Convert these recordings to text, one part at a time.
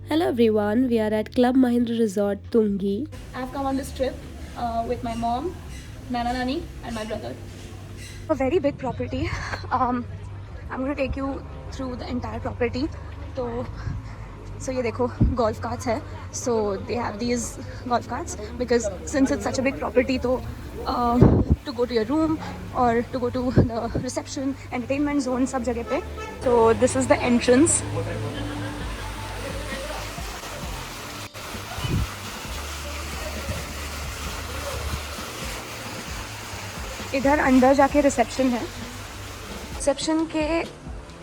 Hello everyone, we are at Club Mahindra Resort Tungi. I've come on this trip with my mom, Nana Nani, and my brother. A very big property. I'm going to take you through the entire property. So ये देखो golf carts है. So they have these golf carts because since it's such a big property, तो to go to your room or to go to the reception, entertainment zone, सब जगह पे. So this is the entrance. इधर अंदर जाके reception है. Reception के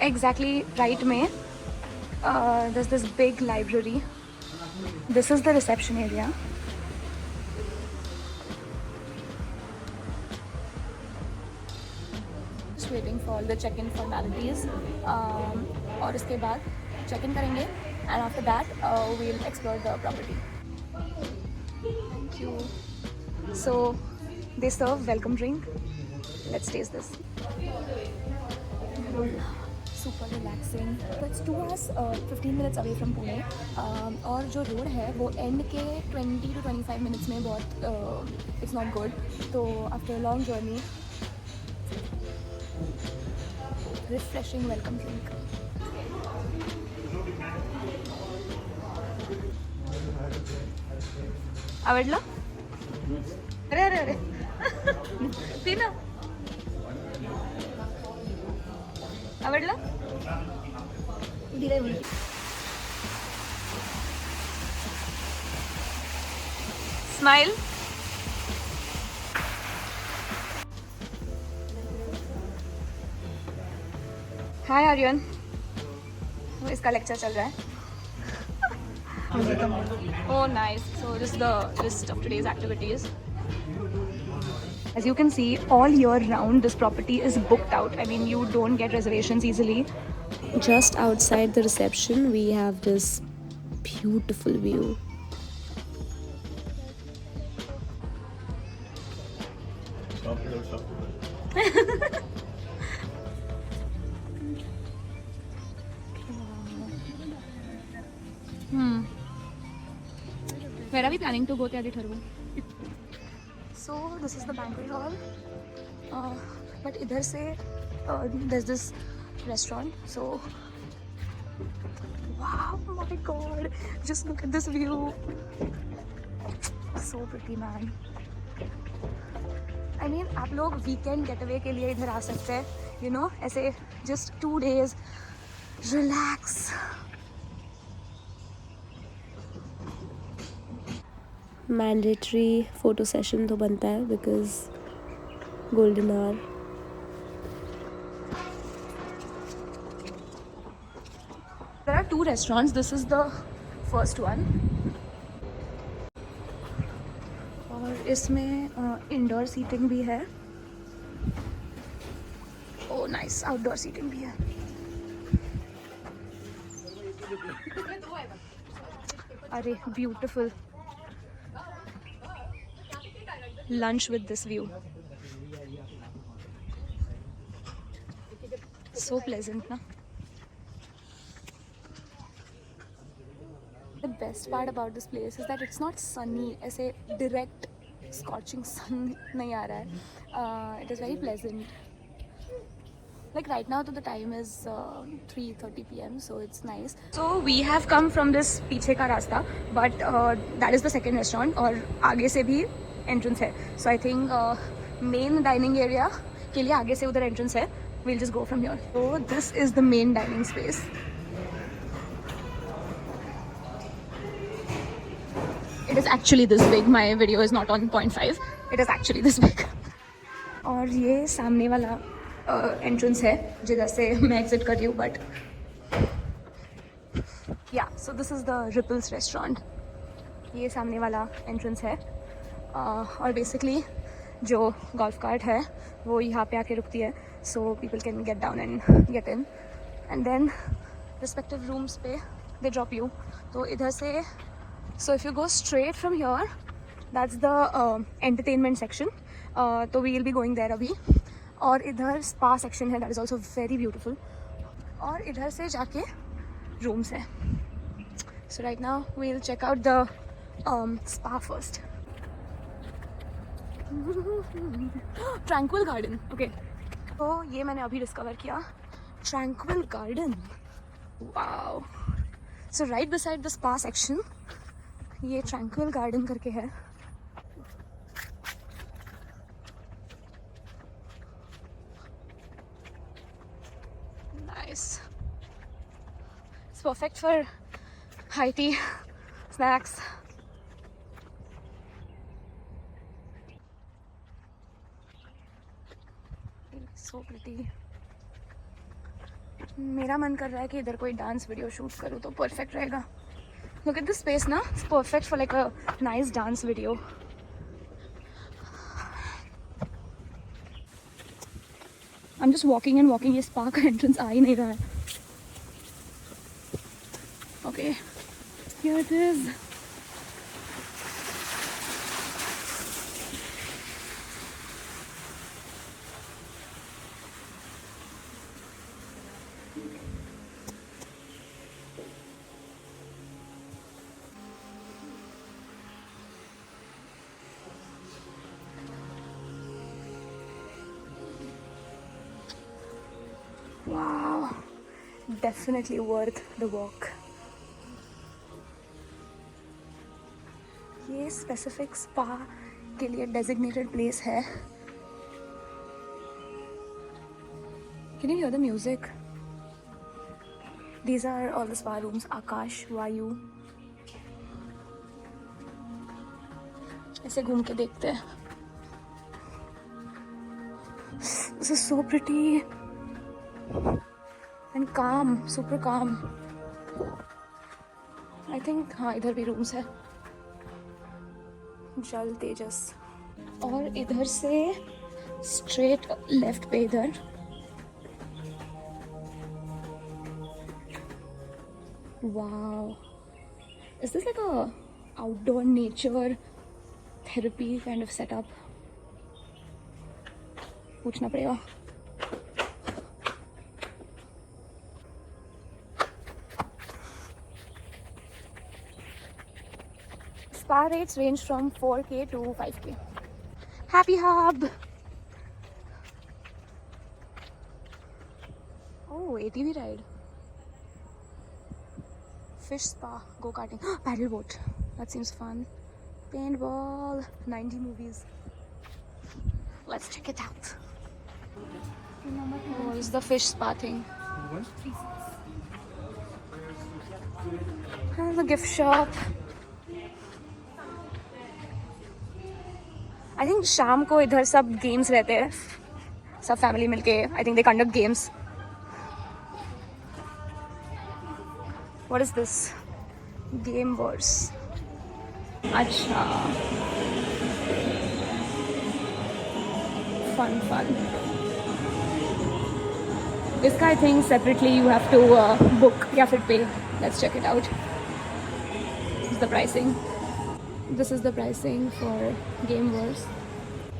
exactly right में there's this big library. This is the reception area. Just waiting for the check-in formalities. और इसके बाद check-in करेंगे and after that we'll explore the property. Thank you. So they serve welcome drink. Let's taste this. Super relaxing. It's 2 hours 15 minutes away from Pune. और जो road है वो and के 20 to 25 minutes में बहुत it's not good. तो after a long journey, refreshing welcome drink. आवडला? अरे अरे अरे पी ना. आवडला? धीरे स्माइल. हाय आर्यन. इसका लेक्चर चल रहा है. Oh nice. So this is the list of today's activities. As you can see, all year round this property is booked out. I mean, you don't get reservations easily. Just outside the reception, we have this beautiful view. Where are we planning to go to ठरवू? So this is the banquet hall. But इधर से there's this restaurant. So wow, my god, just look at this view. So pretty, man. I mean, आप लोग weekend getaway के लिए इधर आ सकते हैं. You know, ऐसे just 2 days relax. Mandatory photo session तो बनता है because golden hour. There are 2 restaurants. This is the first one. और इसमें indoor seating भी है. Oh nice, outdoor seating भी है. अरे beautiful. Lunch with this view. So pleasant, na? The best part about this place is that it's not sunny. ऐसे direct scorching sun नहीं आ रहा है. It is very pleasant. Like right now, the time is 3:30 p.m. So it's nice. So we have come from this पीछे का रास्ता, but that is the second restaurant और आगे से भी entrance है. So I think main dining area के लिए आगे से उधर entrance है. We'll just go from here. So this is the main dining space. It is actually this big. My video is not on 0.5. It is actually this big. और ये सामने वाला entrance है जिधर से मैं exit कर रही हूँ, but yeah. So this is the Ripples restaurant. ये सामने वाला entrance है. और बेसिकली जो गोल्फ कार्ट है वो यहाँ पे आके रुकती है. So people can get down and get in. And then respective rooms पे they drop you. तो इधर से so if you go straight from here, that's the entertainment section. तो we will be going there अभी. और इधर spa section है, that is also very beautiful. और इधर से जाके rooms है. So right now we'll check out the spa first. Tranquil Garden. Okay. तो ये मैंने अभी डिस्कवर किया, Tranquil Garden. Wow. So right beside the spa section, ये Tranquil Garden करके है. Nice. It's perfect for high tea, snacks. So pretty. मेरा मन कर रहा है कि इधर कोई डांस वीडियो शूट करूँ तो परफेक्ट रहेगा. Look at this space ना, it's perfect for like a nice dance video. I'm just walking and walking. ये spa का entrance आ ही नहीं रहा है. Okay, here it is. Wow, definitely worth the walk. ये specific spa के लिए designated place है. Can you hear the music? These are all the spa rooms. Akash, Vayu. ऐसे घूम के देखते हैं. This is so pretty. And calm, super calm. I think हाँ इधर भी rooms है. जल तेजस. और इधर से straight left पे इधर. Wow. Is this like a outdoor nature therapy kind of setup? पूछना पड़ेगा. Spa rates range from 4K to 5K. Happy Hub. Oh, ATV ride. Fish spa, go-karting, paddle boat. That seems fun. Paintball, 90 movies. Let's check it out. Oh, it's the fish spa thing. And the gift shop. I think शाम को इधर सब games रहते हैं. सब family मिलके. I think they conduct games. What is this? Game Wars. अच्छा. Fun. This guy thinks separately you have to book या फिर pay. Let's check it out. This is the pricing. This is the pricing for Game Wars.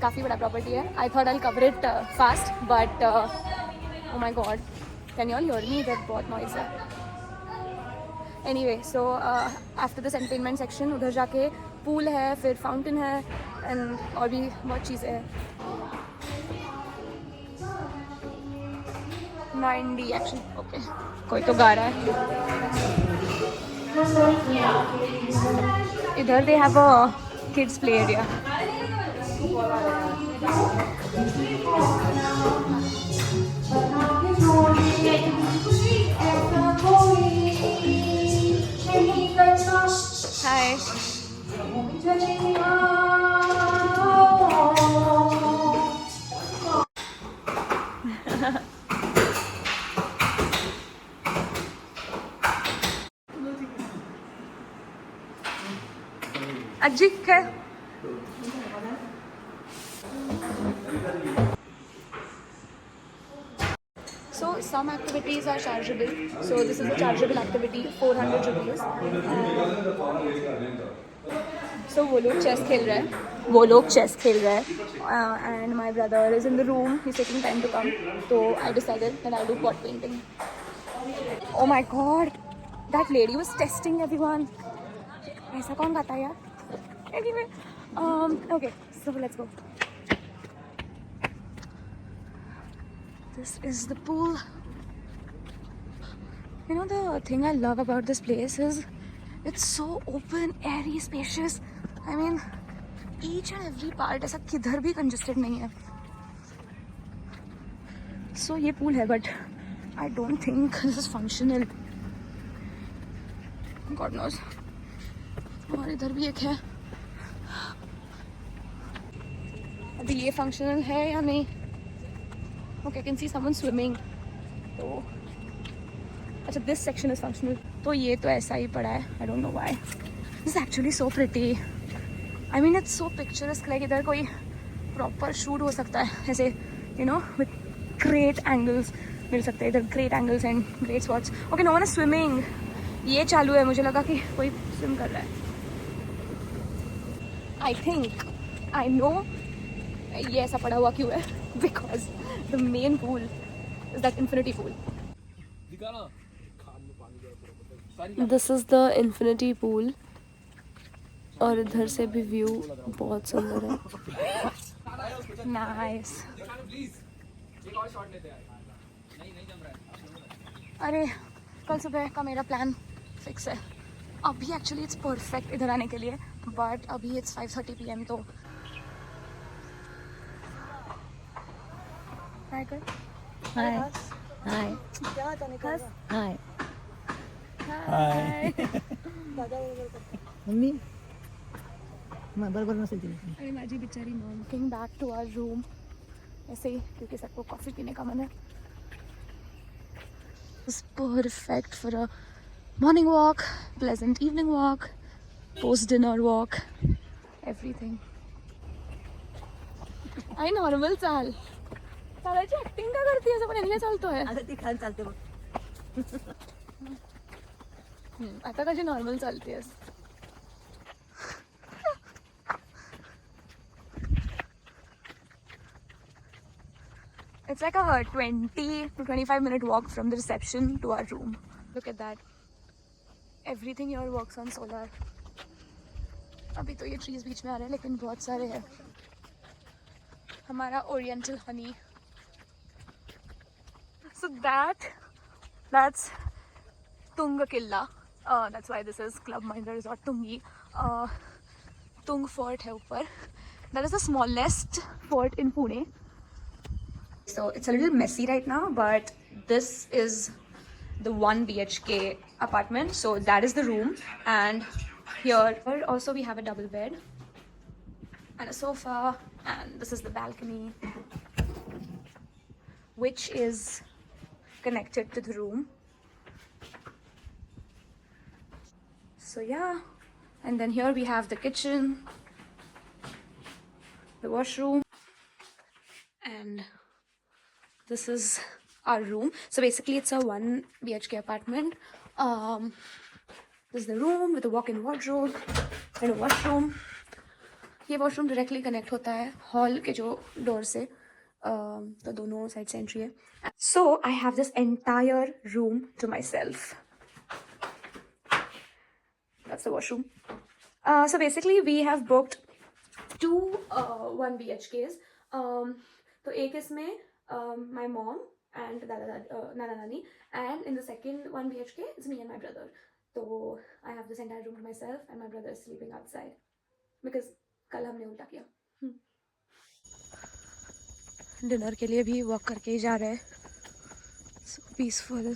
काफ़ी बड़ा property है. I thought I'll cover it fast, but oh my god, can you all hear me? That बहुत noise है. Anyway, so after this entertainment section, उधर जाके pool है, फिर fountain है, and और भी बहुत चीज़ें हैं. 90 actually. Okay. कोई तो गा रहा है. इधर they have a kids play area. Hi. अज्जी क्या? So some activities are chargeable. So this is a chargeable activity, 400 rupees. So वो लोग chess खेल रहे हैं. And my brother is in the room. He's taking time to come. So I decided that I'll do pot painting. Oh my god! that lady was testing everyone. ऐसा कौन गाता है यार? Anyway, okay, so let's go. This is the pool. You know, the thing I love about this place is it's so open, airy, spacious. I mean, each and every part ऐसा किधर भी congested नहीं है. So ये pool है, but I don't think this is functional. God knows. और इधर भी एक है. अभी ये functional है या नहीं? Okay, I can see someone swimming. तो अच्छा, this section is functional. तो ये तो ऐसा ही पड़ा है. I don't know why. This is actually so pretty. I mean, it's so picturesque. Like इधर कोई proper shoot हो सकता है. ऐसे, you know, with great angles मिल सकते हैं. इधर great angles and great spots. Okay, no one is swimming. ये चालू है. मुझे लगा कि कोई swim कर रहा है. I think I know ये ऐसा पड़ा हुआ क्यों है. Because the main pool is that infinity pool. This is the infinity pool. और इधर से भी व्यू बहुत सुंदर है. Nice. अरे कल सुबह का मेरा प्लान फिक्स है. अभी एक्चुअली इट्स परफेक्ट इधर आने के लिए, बट अभी इट्स 5:30 PM. तो हाय कर. हाय हाय हाय हाय. मम्मी मैं बराबर नसेल तिला. अरे माझी बिचारी mom coming back to our room ऐसे ही, क्योंकि सबको कॉफ़ी पीने का मन है. It's perfect for a morning walk, pleasant evening walk, post dinner walk, everything. I normal चाल चालायची ऍक्टिंग का करते असं पण एवढे चालतोय. आता ती खाली चालते बघ. आता कशी normal चालतेस. It's like a 20 to 25 minute walk from the reception to our room. Look at that. Everything here works on solar. अभी तो ये trees बीच में आ रहे हैं, लेकिन बहुत सारे हैं. हमारा Oriental honey. So that's Tunga Killa. That's why this is Club Mahindra Resort Tungi. Tung Fort है ऊपर. That is the smallest fort in Pune. So it's a little messy right now, but this is the 1 BHK apartment. So that is the room, and here also we have a double bed and a sofa, and this is the balcony, which is connected to the room. So yeah, and then here we have the kitchen, the washroom, and this is our room. So basically it's a 1 BHK apartment. This is the room with a walk-in wardrobe and a washroom. ये washroom directly connect होता है hall के जो door से, तो दोनों side से entry है. So I have this entire room to myself. That's the washroom. So basically we have booked 2 1 BHKs. तो एक इसमें my mom and Nana Nani, and in the second 1 BHK it's me and my brother. So I have this entire room to myself and my brother is sleeping outside because कल हमने उल्टा किया. Dinner के लिए भी walk करके ही जा रहे हैं. So peaceful.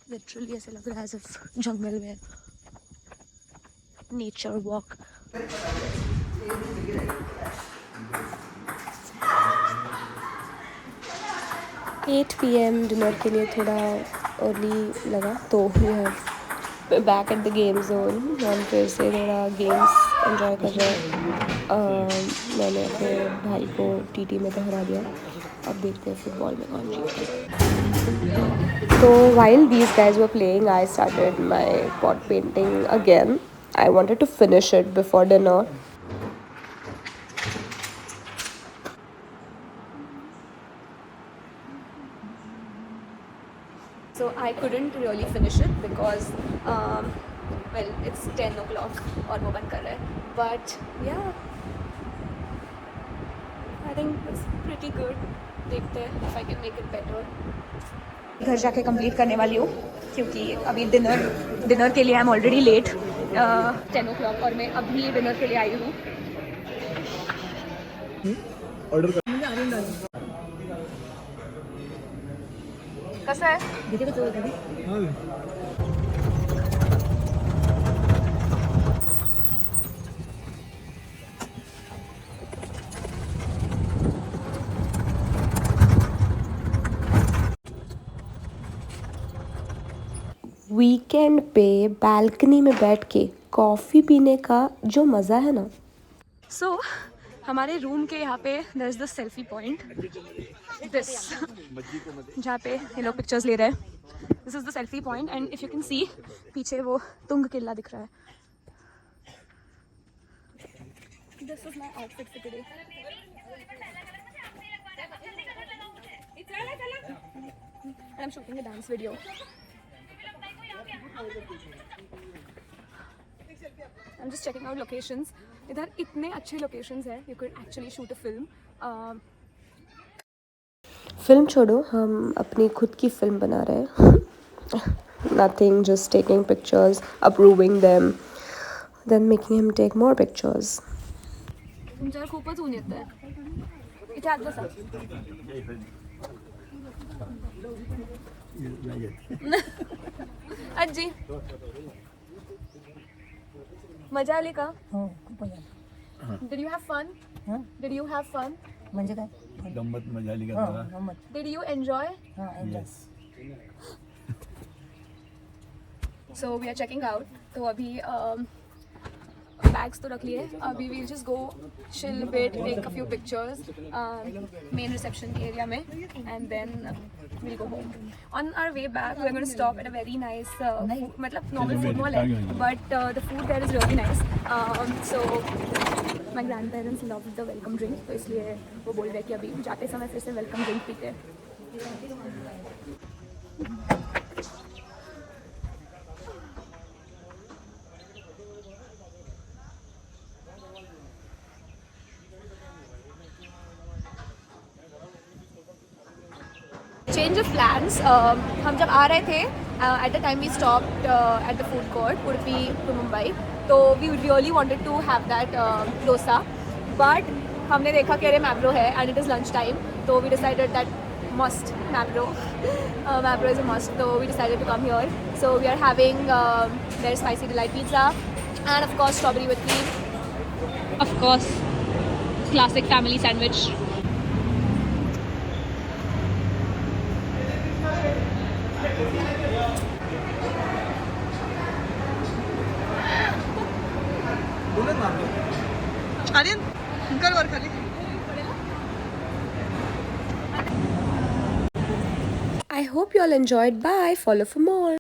Literally ऐसे लग रहा है as if जंगल में nature walk. 8 PM डिनर के लिए थोड़ा अर्ली लगा, तो we are back at the game zone. हम फिर से थोड़ा गेम्स एंजॉय कर रहे हैं. मैंने अपने भाई को TT में तो हरा दिया. अब देखते हैं फुटबॉल में कौन जीतता है. तो while these guys were playing, I started my pot painting again. I wanted to finish it before dinner. So I couldn't really finish it because well, it's 10 o'clock और वो बंद कर रहा है. But yeah, I think it's pretty good. देखते हैं if I can make it better. घर जाके कंप्लीट करने वाली हूँ क्योंकि अभी डिनर के लिए I am already late 10 o'clock और मैं अभी डिनर के लिए आई हूँ. कसं आहे? किती कसं होतं? वीकेंड पे बालकनी में बैठ के कॉफ़ी पीने का जो मज़ा है ना. सो हमारे रूम के यहाँ पे there is the selfie point this जहाँ पे ये लोग पिक्चर्स ले रहे हैं. This is the selfie point and if you can see पीछे वो तुंग किला दिख रहा है. This is my outfit for today. I am shooting a dance video. I'm just checking out locations. इधर इतने अच्छे locations हैं. You could actually shoot a film. Film छोड़ो, हम अपनी खुद की फिल्म बना रहे हैं. Nothing, just taking pictures, approving them, then making him take more pictures. तुमच्यावर खूपच ऊन येत आहे. इथे आत बसा. आजी मजा आली का? हो खूप मजा आली. Did you have fun? हां Did you have fun? म्हणजे काय? गंमत मजा आली का हो तुला? गंमत. Did you enjoy? हां enjoy. So we are checking out. तो अभी बैग्स तो रख लिए. अभी we'll just go chill a bit, take a few pictures main reception area में and then we'll go home. On our way back we're going to stop at a very nice मतलब normal food mall है but the food there is really nice. So my grandparents love the welcome drink तो इसलिए वो बोल रहे हैं कि अभी जाते समय फिर से welcome drink पीते हैं. Change of plans. हम जब आ रहे थे at the time we stopped at the food court Udupi to Mumbai. तो we really wanted to have that dosa, but हमने देखा कि अरे मैप्रो है and it is lunch time. तो we decided that must Mapro. Mapro is a must. So we decided to come here. So we are having their spicy delight pizza and of course strawberry with cream. Of course, classic family sandwich. I hope you all enjoyed. Bye. Follow for more.